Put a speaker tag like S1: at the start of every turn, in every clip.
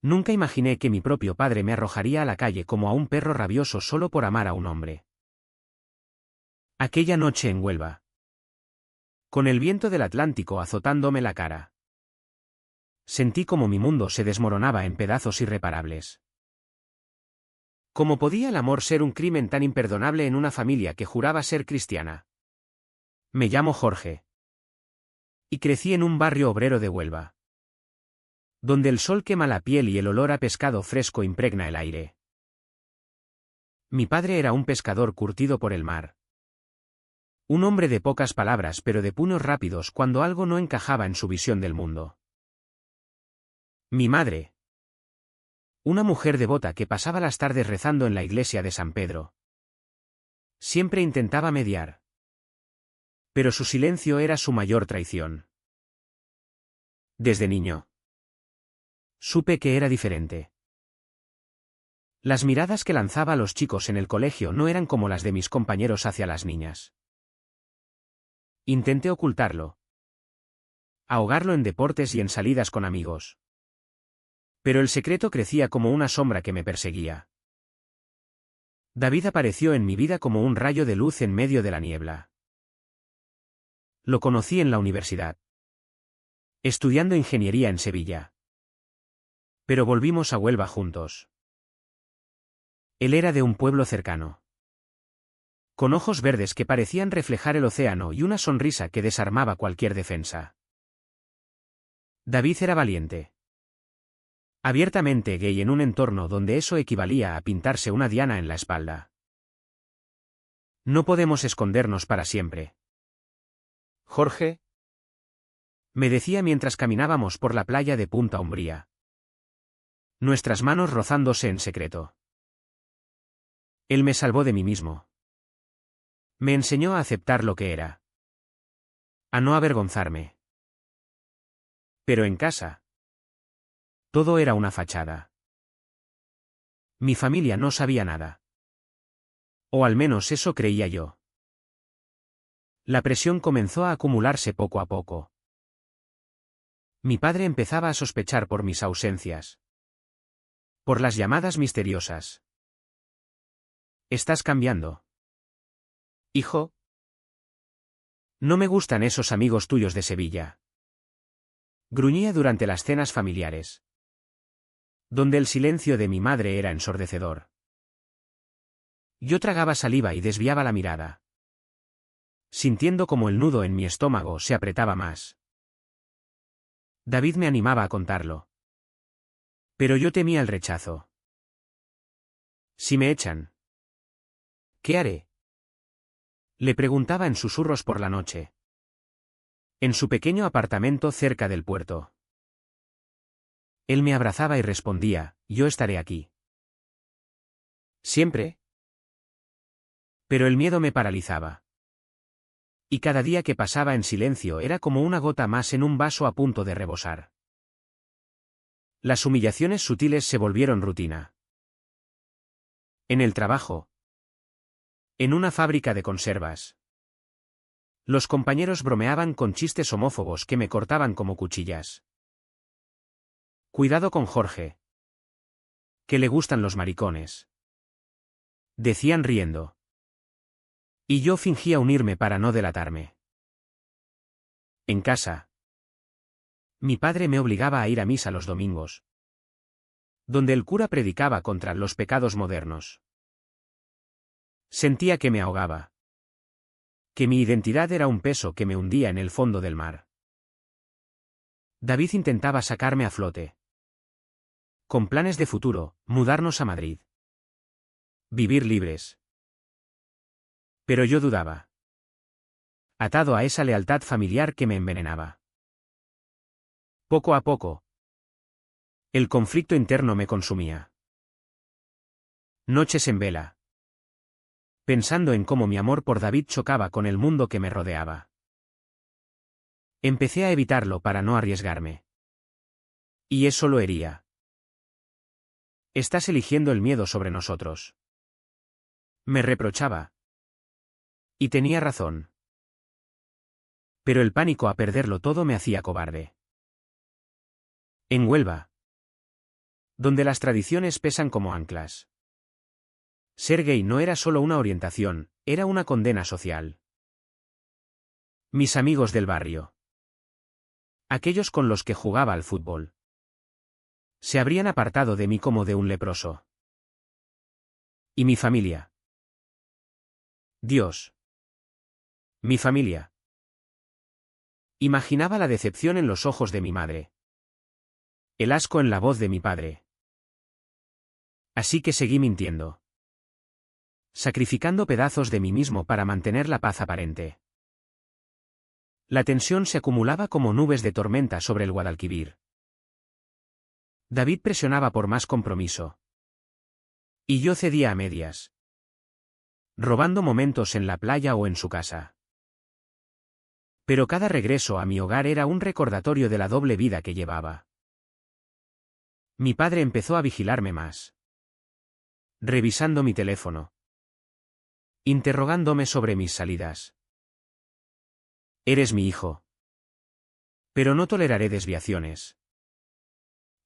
S1: Nunca imaginé que mi propio padre me arrojaría a la calle como a un perro rabioso solo por amar a un hombre. Aquella noche en Huelva. Con el viento del Atlántico azotándome la cara. Sentí como mi mundo se desmoronaba en pedazos irreparables. ¿Cómo podía el amor ser un crimen tan imperdonable en una familia que juraba ser cristiana? Me llamo Jorge. Y crecí en un barrio obrero de Huelva, donde el sol quema la piel y el olor a pescado fresco impregna el aire. Mi padre era un pescador curtido por el mar. Un hombre de pocas palabras pero de puños rápidos cuando algo no encajaba en su visión del mundo. Mi madre. Una mujer devota que pasaba las tardes rezando en la iglesia de San Pedro. Siempre intentaba mediar. Pero su silencio era su mayor traición. Desde niño. Supe que era diferente. Las miradas que lanzaba a los chicos en el colegio no eran como las de mis compañeros hacia las niñas. Intenté ocultarlo. Ahogarlo en deportes y en salidas con amigos. Pero el secreto crecía como una sombra que me perseguía. David apareció en mi vida como un rayo de luz en medio de la niebla. Lo conocí en la universidad. Estudiando ingeniería en Sevilla. Pero volvimos a Huelva juntos. Él era de un pueblo cercano. Con ojos verdes que parecían reflejar el océano y una sonrisa que desarmaba cualquier defensa. David era valiente. Abiertamente gay en un entorno donde eso equivalía a pintarse una diana en la espalda. No podemos escondernos para siempre. Jorge, me decía mientras caminábamos por la playa de Punta Umbría. Nuestras manos rozándose en secreto. Él me salvó de mí mismo. Me enseñó a aceptar lo que era. A no avergonzarme. Pero en casa. Todo era una fachada. Mi familia no sabía nada. O al menos eso creía yo. La presión comenzó a acumularse poco a poco. Mi padre empezaba a sospechar por mis ausencias. Por las llamadas misteriosas. ¿Estás cambiando? Hijo. No me gustan esos amigos tuyos de Sevilla. Gruñía durante las cenas familiares, donde el silencio de mi madre era ensordecedor. Yo tragaba saliva y desviaba la mirada, sintiendo como el nudo en mi estómago se apretaba más. David me animaba a contarlo. Pero yo temía el rechazo. Si me echan, ¿qué haré? Le preguntaba en susurros por la noche. En su pequeño apartamento cerca del puerto. Él me abrazaba y respondía, yo estaré aquí. Siempre. Pero el miedo me paralizaba. Y cada día que pasaba en silencio era como una gota más en un vaso a punto de rebosar. Las humillaciones sutiles se volvieron rutina. En el trabajo. En una fábrica de conservas. Los compañeros bromeaban con chistes homófobos que me cortaban como cuchillas. Cuidado con Jorge. Que le gustan los maricones. Decían riendo. Y yo fingía unirme para no delatarme. En casa. Mi padre me obligaba a ir a misa los domingos, donde el cura predicaba contra los pecados modernos. Sentía que me ahogaba. Que mi identidad era un peso que me hundía en el fondo del mar. David intentaba sacarme a flote. Con planes de futuro, mudarnos a Madrid. Vivir libres. Pero yo dudaba. Atado a esa lealtad familiar que me envenenaba. Poco a poco. El conflicto interno me consumía. Noches en vela. Pensando en cómo mi amor por David chocaba con el mundo que me rodeaba. Empecé a evitarlo para no arriesgarme. Y eso lo hería. Estás eligiendo el miedo sobre nosotros. Me reprochaba. Y tenía razón. Pero el pánico a perderlo todo me hacía cobarde. En Huelva, donde las tradiciones pesan como anclas. Ser gay no era solo una orientación, era una condena social. Mis amigos del barrio. Aquellos con los que jugaba al fútbol. Se habrían apartado de mí como de un leproso. ¿Y mi familia? Dios. Mi familia. Imaginaba la decepción en los ojos de mi madre. El asco en la voz de mi padre. Así que seguí mintiendo. Sacrificando pedazos de mí mismo para mantener la paz aparente. La tensión se acumulaba como nubes de tormenta sobre el Guadalquivir. David presionaba por más compromiso. Y yo cedía a medias. Robando momentos en la playa o en su casa. Pero cada regreso a mi hogar era un recordatorio de la doble vida que llevaba. Mi padre empezó a vigilarme más. Revisando mi teléfono. Interrogándome sobre mis salidas. Eres mi hijo. Pero no toleraré desviaciones.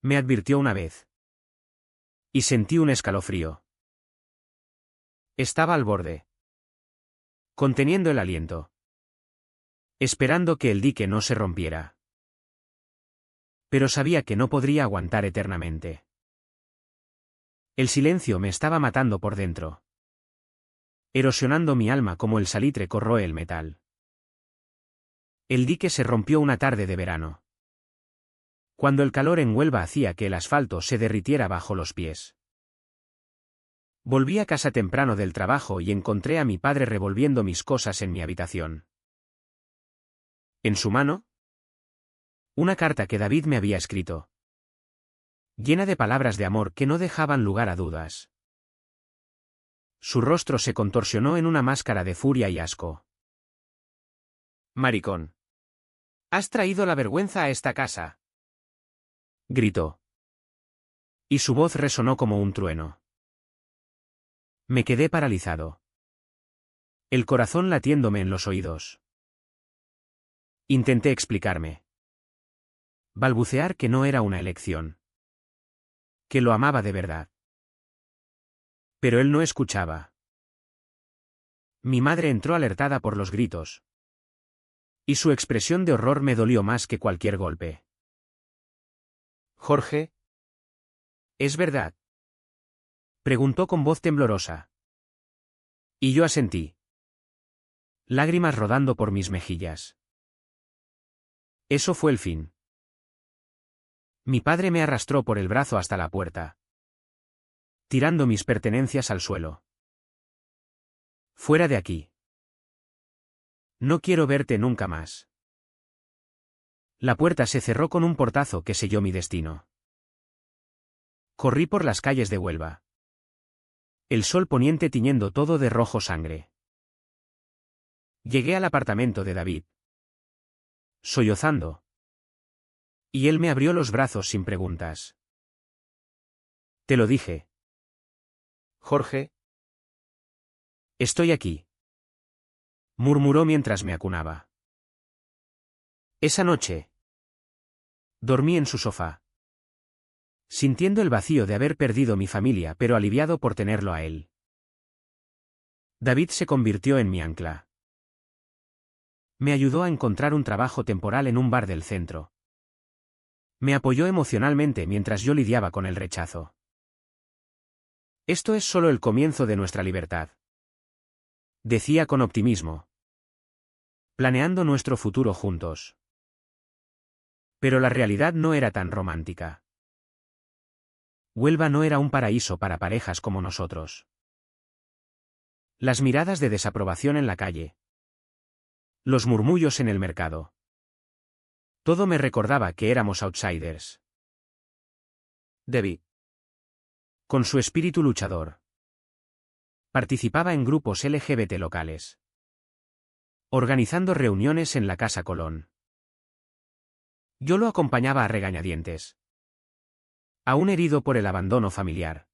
S1: Me advirtió una vez. Y sentí un escalofrío. Estaba al borde. Conteniendo el aliento. Esperando que el dique no se rompiera. Pero sabía que no podría aguantar eternamente. El silencio me estaba matando por dentro. Erosionando mi alma como el salitre corroe el metal. El dique se rompió una tarde de verano. Cuando el calor en Huelva hacía que el asfalto se derritiera bajo los pies. Volví a casa temprano del trabajo y encontré a mi padre revolviendo mis cosas en mi habitación. En su mano, una carta que David me había escrito. Llena de palabras de amor que no dejaban lugar a dudas. Su rostro se contorsionó en una máscara de furia y asco. Maricón. Has traído la vergüenza a esta casa. Gritó. Y su voz resonó como un trueno. Me quedé paralizado. El corazón latiéndome en los oídos. Intenté explicarme. Balbucear que no era una elección. Que lo amaba de verdad. Pero él no escuchaba. Mi madre entró alertada por los gritos. Y su expresión de horror me dolió más que cualquier golpe. Jorge. ¿Es verdad? Preguntó con voz temblorosa. Y yo asentí. Lágrimas rodando por mis mejillas. Eso fue el fin. Mi padre me arrastró por el brazo hasta la puerta. Tirando mis pertenencias al suelo. Fuera de aquí. No quiero verte nunca más. La puerta se cerró con un portazo que selló mi destino. Corrí por las calles de Huelva. El sol poniente tiñendo todo de rojo sangre. Llegué al apartamento de David. Sollozando. Y él me abrió los brazos sin preguntas. Te lo dije. Jorge. Estoy aquí. Murmuró mientras me acunaba. Esa noche. Dormí en su sofá. Sintiendo el vacío de haber perdido mi familia pero aliviado por tenerlo a él. David se convirtió en mi ancla. Me ayudó a encontrar un trabajo temporal en un bar del centro. Me apoyó emocionalmente mientras yo lidiaba con el rechazo. Esto es solo el comienzo de nuestra libertad. Decía con optimismo. Planeando nuestro futuro juntos. Pero la realidad no era tan romántica. Huelva no era un paraíso para parejas como nosotros. Las miradas de desaprobación en la calle. Los murmullos en el mercado. Todo me recordaba que éramos outsiders. David. Con su espíritu luchador. Participaba en grupos LGBT locales. Organizando reuniones en la Casa Colón. Yo lo acompañaba a regañadientes. Aún herido por el abandono familiar.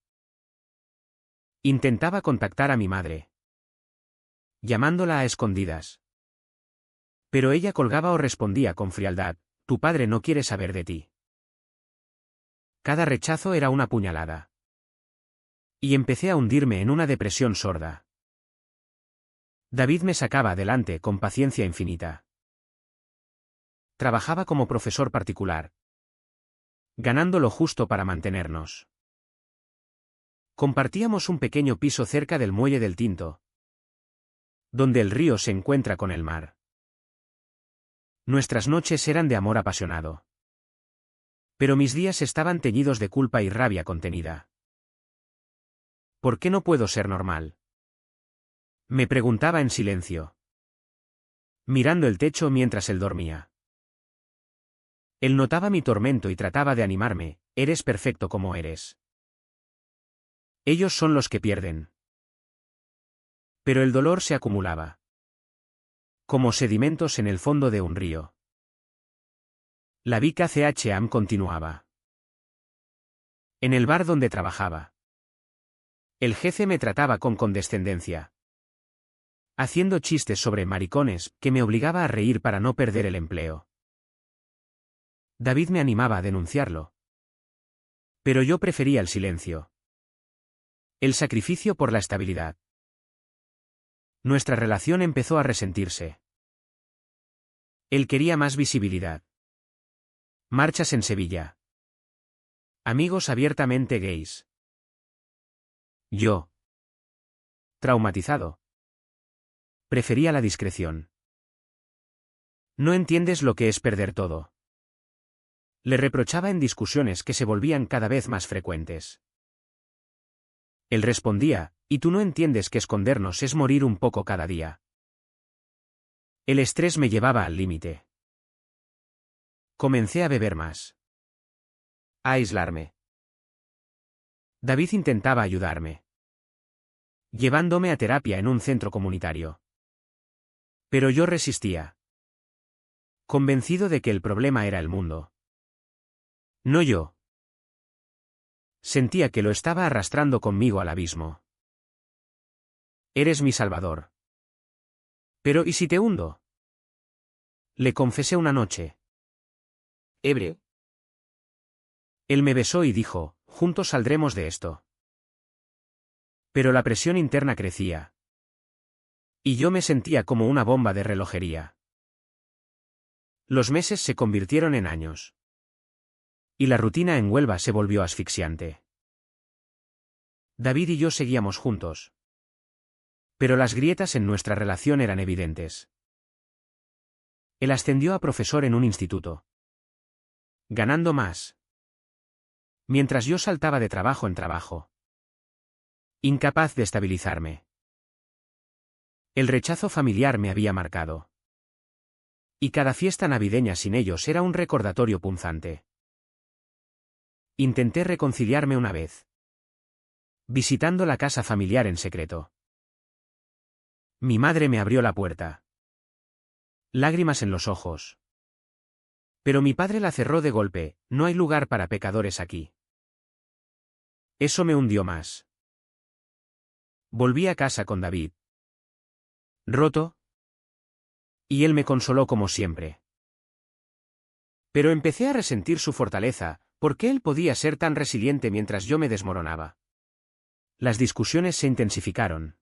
S1: Intentaba contactar a mi madre. Llamándola a escondidas. Pero ella colgaba o respondía con frialdad, tu padre no quiere saber de ti. Cada rechazo era una puñalada. Y empecé a hundirme en una depresión sorda. David me sacaba adelante con paciencia infinita. Trabajaba como profesor particular, ganando lo justo para mantenernos. Compartíamos un pequeño piso cerca del muelle del Tinto, donde el río se encuentra con el mar. Nuestras noches eran de amor apasionado. Pero mis días estaban teñidos de culpa y rabia contenida. ¿Por qué no puedo ser normal?, me preguntaba en silencio, mirando el techo mientras él dormía. Él notaba mi tormento y trataba de animarme: eres perfecto como eres. Ellos son los que pierden. Pero el dolor se acumulaba, como sedimentos en el fondo de un río. La Vica CHAM continuaba. En el bar donde trabajaba, el jefe me trataba con condescendencia, haciendo chistes sobre maricones, que me obligaba a reír para no perder el empleo. David me animaba a denunciarlo, pero yo prefería el silencio. El sacrificio por la estabilidad. Nuestra relación empezó a resentirse. Él quería más visibilidad. Marchas en Sevilla. Amigos abiertamente gays. Yo, traumatizado, prefería la discreción. No entiendes lo que es perder todo, le reprochaba en discusiones que se volvían cada vez más frecuentes. Él respondía: y tú no entiendes que escondernos es morir un poco cada día. El estrés me llevaba al límite. Comencé a beber más, a aislarme. David intentaba ayudarme, llevándome a terapia en un centro comunitario. Pero yo resistía, convencido de que el problema era el mundo, no yo. Sentía que lo estaba arrastrando conmigo al abismo. Eres mi salvador. Pero ¿y si te hundo?, le confesé una noche, ebrio. Él me besó y dijo: juntos saldremos de esto. Pero la presión interna crecía, y yo me sentía como una bomba de relojería. Los meses se convirtieron en años, y la rutina en Huelva se volvió asfixiante. David y yo seguíamos juntos, pero las grietas en nuestra relación eran evidentes. Él ascendió a profesor en un instituto, ganando más, mientras yo saltaba de trabajo en trabajo, incapaz de estabilizarme. El rechazo familiar me había marcado, y cada fiesta navideña sin ellos era un recordatorio punzante. Intenté reconciliarme una vez, visitando la casa familiar en secreto. Mi madre me abrió la puerta, lágrimas en los ojos. Pero mi padre la cerró de golpe: no hay lugar para pecadores aquí. Eso me hundió más. Volví a casa con David, roto, y él me consoló como siempre. Pero empecé a resentir su fortaleza, porque él podía ser tan resiliente mientras yo me desmoronaba. Las discusiones se intensificaron.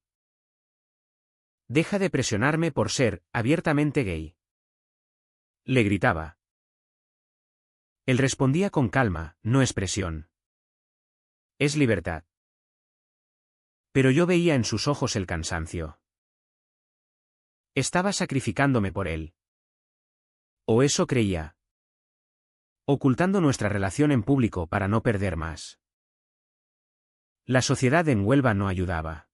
S1: Deja de presionarme por ser abiertamente gay, le gritaba. Él respondía con calma: no es presión, es libertad. Pero yo veía en sus ojos el cansancio. Estaba sacrificándome por él. O eso creía. Ocultando nuestra relación en público para no perder más. La sociedad en Huelva no ayudaba.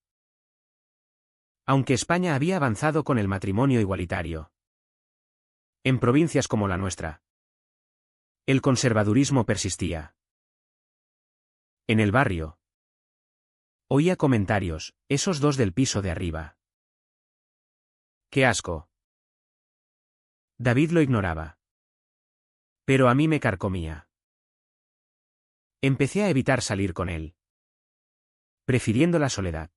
S1: Aunque España había avanzado con el matrimonio igualitario, en provincias como la nuestra, el conservadurismo persistía. En el barrio, oía comentarios: esos dos del piso de arriba. ¡Qué asco! David lo ignoraba, pero a mí me carcomía. Empecé a evitar salir con él, prefiriendo la soledad.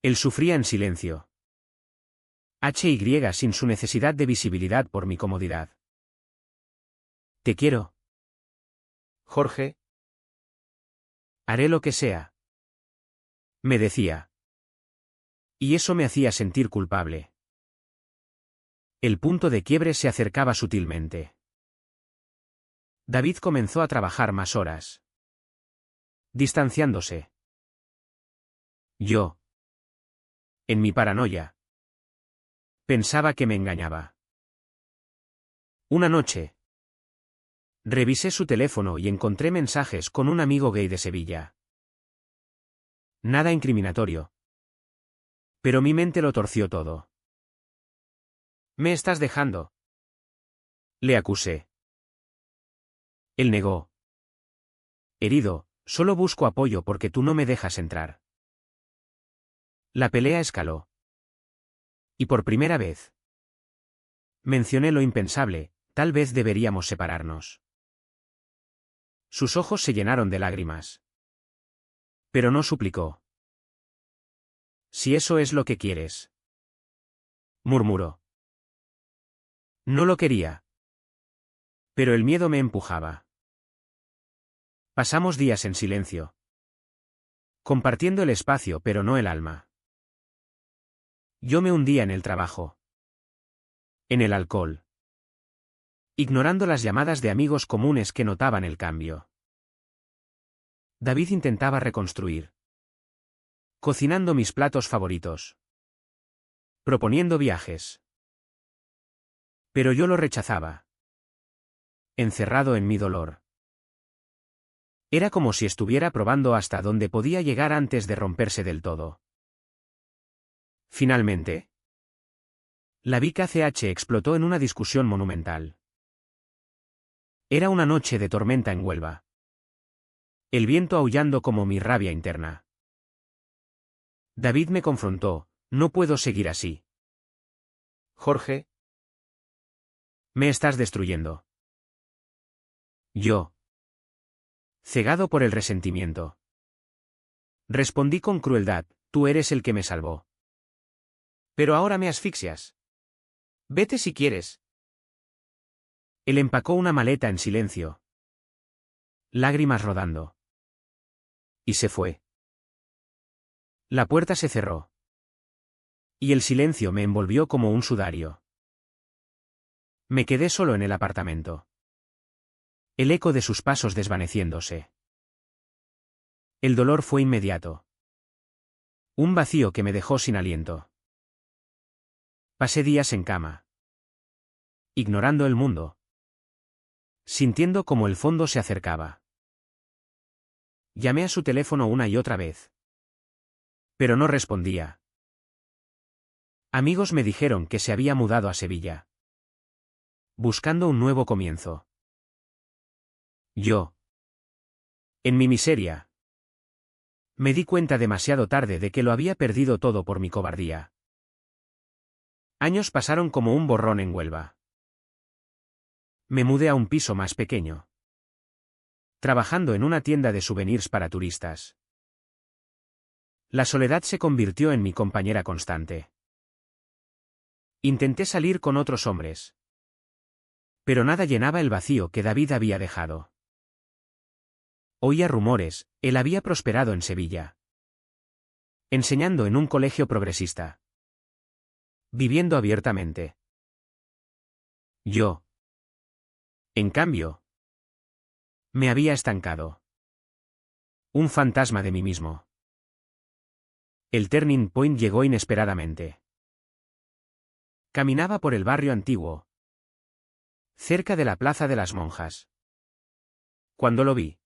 S1: Él sufría en silencio. Sin su necesidad de visibilidad por mi comodidad. Te quiero,
S2: Jorge,
S1: Haré lo que sea. Me decía. Y eso me hacía sentir culpable. El punto de quiebre se acercaba sutilmente. David comenzó a trabajar más horas. Distanciándose. Yo. En mi paranoia. Pensaba que me engañaba. Una noche. Revisé su teléfono y encontré mensajes con un amigo gay de Sevilla. Nada incriminatorio. Pero mi mente lo torció todo. «Me estás dejando», le acusé. Él negó. Herido, solo busco apoyo porque tú no me dejas entrar. La pelea escaló. Y por primera vez. Mencioné lo impensable, tal vez deberíamos separarnos. Sus ojos se llenaron de lágrimas. Pero no suplicó. Si eso es lo que quieres. Murmuró. No lo quería. Pero el miedo me empujaba. Pasamos días en silencio. Compartiendo el espacio pero no el alma. Yo me hundía en el trabajo. En el alcohol. Ignorando las llamadas de amigos comunes que notaban el cambio. David intentaba reconstruir. Cocinando mis platos favoritos. Proponiendo viajes. Pero yo lo rechazaba. Encerrado en mi dolor. Era como si estuviera probando hasta dónde podía llegar antes de romperse del todo. Finalmente, la Vica CH explotó en una discusión monumental. Era una noche de tormenta en Huelva. El viento aullando como mi rabia interna. David me confrontó, no puedo seguir así.
S2: Jorge,
S1: Me estás destruyendo. Yo. Cegado por el resentimiento. Respondí con crueldad, tú eres el que me salvó. Pero ahora me asfixias. Vete si quieres. Él empacó una maleta en silencio. Lágrimas rodando. Y se fue. La puerta se cerró. Y el silencio me envolvió como un sudario. Me quedé solo en el apartamento. El eco de sus pasos desvaneciéndose. El dolor fue inmediato. Un vacío que me dejó sin aliento. Pasé días en cama. Ignorando el mundo. Sintiendo como el fondo se acercaba. Llamé a su teléfono una y otra vez. Pero no respondía. Amigos me dijeron que se había mudado a Sevilla. Buscando un nuevo comienzo. Yo. En mi miseria. Me di cuenta demasiado tarde de que lo había perdido todo por mi cobardía. Años pasaron como un borrón en Huelva. Me mudé a un piso más pequeño. Trabajando en una tienda de souvenirs para turistas. La soledad se convirtió en mi compañera constante. Intenté salir con otros hombres. Pero nada llenaba el vacío que David había dejado. Oía rumores, él había prosperado en Sevilla. Enseñando en un colegio progresista. Viviendo abiertamente. Yo. En cambio. Me había estancado. Un fantasma de mí mismo. El turning point llegó inesperadamente. Caminaba por el barrio antiguo. Cerca de la Plaza de las Monjas. Cuando lo vi.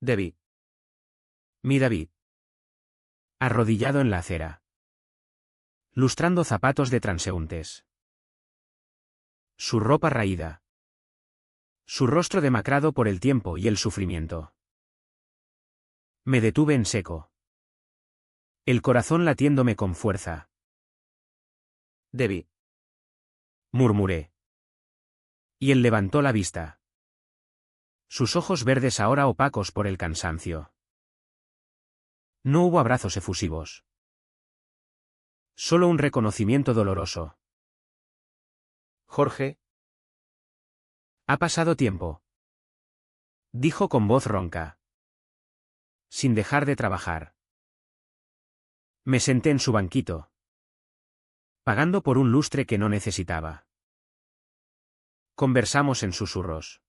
S1: David. Mi David. Arrodillado en la acera. Lustrando zapatos de transeúntes. Su ropa raída. Su rostro demacrado por el tiempo y el sufrimiento. Me detuve en seco. El corazón latiéndome con fuerza. David. Murmuré. Y él levantó la vista. Sus ojos verdes ahora opacos por el cansancio. No hubo abrazos efusivos. Solo un reconocimiento doloroso.
S2: Jorge,
S1: Ha pasado tiempo. dijo con voz ronca. Sin dejar de trabajar. Me senté en su banquito, pagando por un lustre que no necesitaba. Conversamos en susurros.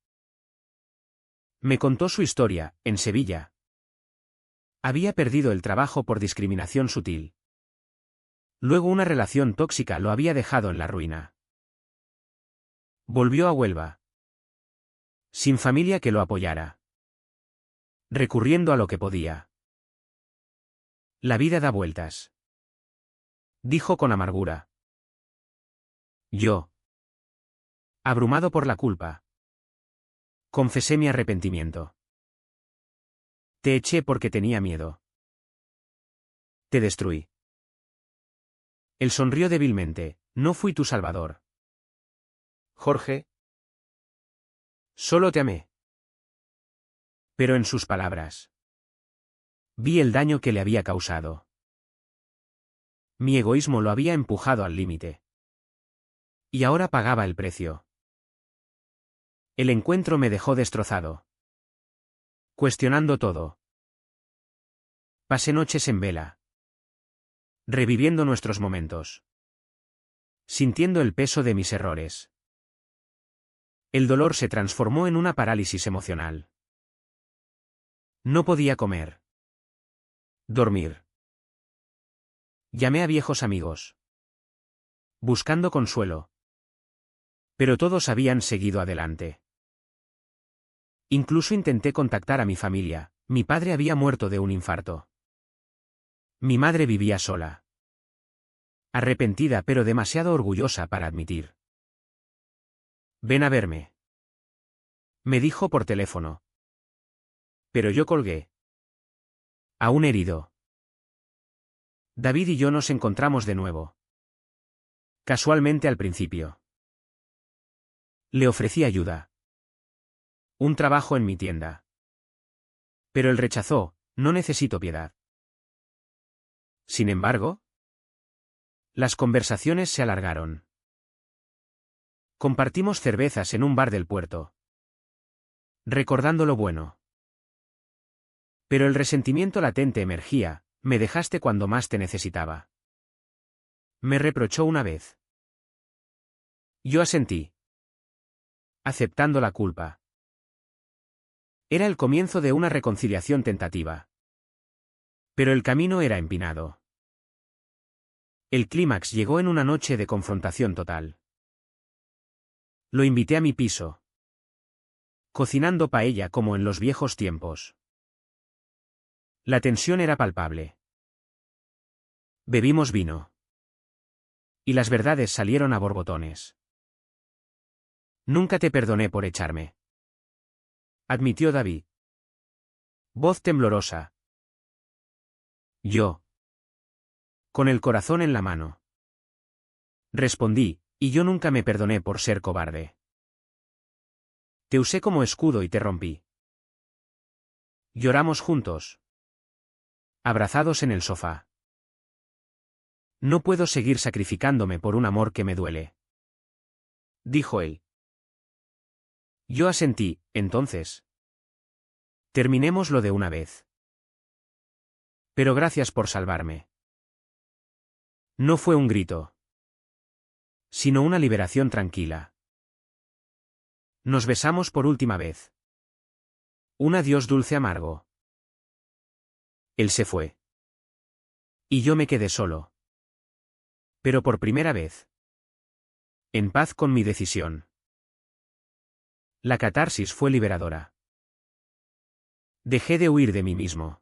S1: Me contó su historia, en Sevilla. Había perdido el trabajo por discriminación sutil. Luego una relación tóxica lo había dejado en la ruina. Volvió a Huelva. Sin familia que lo apoyara. Recurriendo a lo que podía. La vida da vueltas. Dijo con amargura. Yo, abrumado por la culpa, confesé mi arrepentimiento. Te eché porque tenía miedo. Te destruí. Él sonrió débilmente. No fui tu salvador.
S2: Jorge,
S1: Solo te amé. Pero en sus palabras, vi el daño que le había causado. Mi egoísmo lo había empujado al límite. Y ahora pagaba el precio. El encuentro me dejó destrozado. Cuestionando todo. Pasé noches en vela. Reviviendo nuestros momentos. Sintiendo el peso de mis errores. El dolor se transformó en una parálisis emocional. No podía comer. Dormir. Llamé a viejos amigos. Buscando consuelo. Pero todos habían seguido adelante. Incluso intenté contactar a mi familia. Mi padre había muerto de un infarto. Mi madre vivía sola. Arrepentida pero demasiado orgullosa para admitir. Ven a verme. Me dijo por teléfono. Pero yo colgué. Aún herido. David y yo nos encontramos de nuevo. Casualmente al principio. Le ofrecí ayuda. Un trabajo en mi tienda. Pero él rechazó. No necesito piedad. Sin embargo, las conversaciones se alargaron. Compartimos cervezas en un bar del puerto. Recordando lo bueno. Pero el resentimiento latente emergía. Me dejaste cuando más te necesitaba. Me reprochó una vez. Yo asentí. Aceptando la culpa. Era el comienzo de una reconciliación tentativa. Pero el camino era empinado. El clímax llegó en una noche de confrontación total. Lo invité a mi piso. Cocinando paella como en los viejos tiempos. La tensión era palpable. Bebimos vino. Y las verdades salieron a borbotones. Nunca te perdoné por echarme. Admitió David. Voz temblorosa. Yo. Con el corazón en la mano. Respondí, y yo nunca me perdoné por ser cobarde. Te usé como escudo y te rompí. Lloramos juntos. Abrazados en el sofá. No puedo seguir sacrificándome por un amor que me duele. Dijo él. Yo asentí, entonces. Terminémoslo de una vez. Pero gracias por salvarme. No fue un grito. Sino una liberación tranquila. Nos besamos por última vez. Un adiós dulce amargo. Él se fue. Y yo me quedé solo. Pero por primera vez. En paz con mi decisión. La catarsis fue liberadora. Dejé de huir de mí mismo.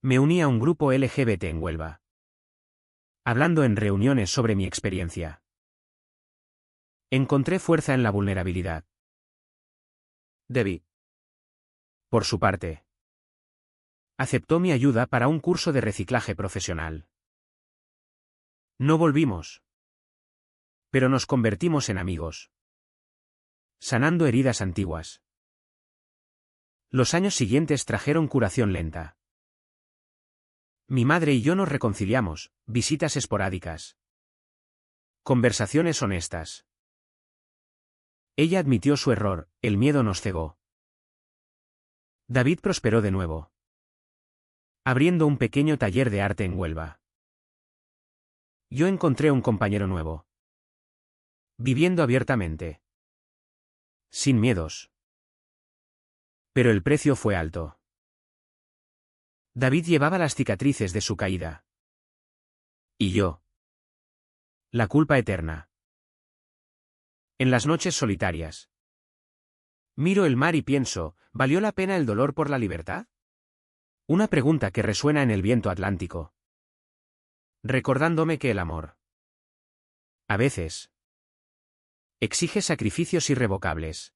S1: Me uní a un grupo LGBT en Huelva. Hablando en reuniones sobre mi experiencia. Encontré fuerza en la vulnerabilidad.
S2: David.
S1: Por su parte, aceptó mi ayuda para un curso de reciclaje profesional. No volvimos. Pero nos convertimos en amigos. Sanando heridas antiguas. Los años siguientes trajeron curación lenta. Mi madre y yo nos reconciliamos, visitas esporádicas. Conversaciones honestas. Ella admitió su error, el miedo nos cegó. David prosperó de nuevo, abriendo un pequeño taller de arte en Huelva. Yo encontré un compañero nuevo, viviendo abiertamente, sin miedos. Pero el precio fue alto. David llevaba las cicatrices de su caída. Y yo. La culpa eterna. En las noches solitarias, miro el mar y pienso, ¿valió la pena el dolor por la libertad? Una pregunta que resuena en el viento atlántico, recordándome que el amor, a veces, exige sacrificios irrevocables.